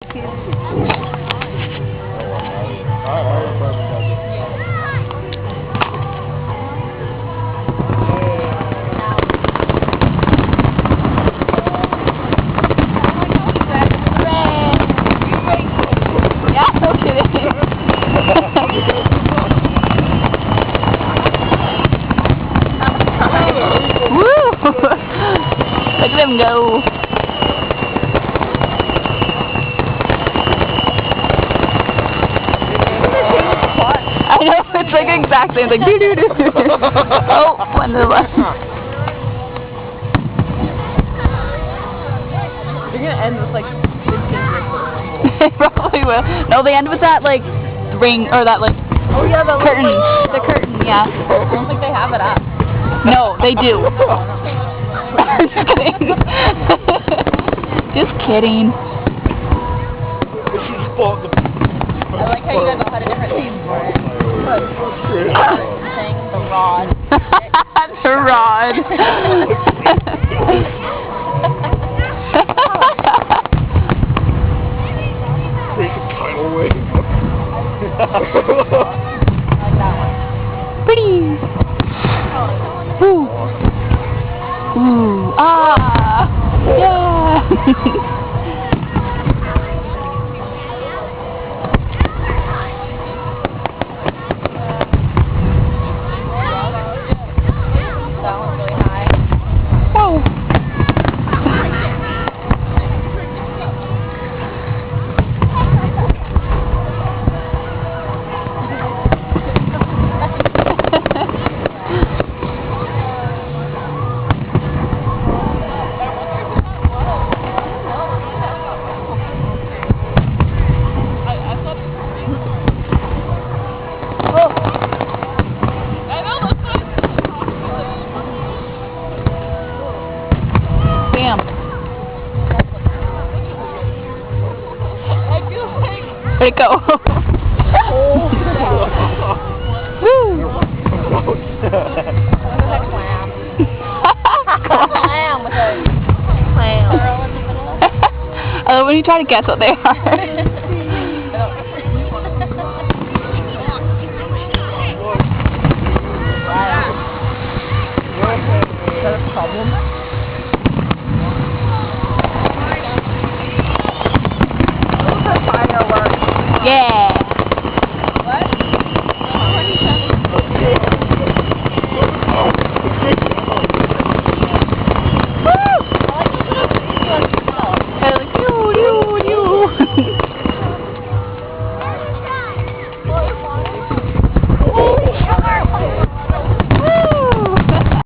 Look at them go. I know, it's like exactly, it's like doo doo doo. Oh, one to the left. They're gonna end with like They probably will. No, they end with that like ring, or that like curtain. The curtain, yeah. I don't think they have it up. No, they do. Just kidding. Just kidding. I like how you guys all had a different name for it. Thing, the rod. The rod. Pretty. Ooh. Ooh. Ah. Yeah. Where'd it go? Woo! Clam with a clam. I love when you try to guess what they are. Is that a problem?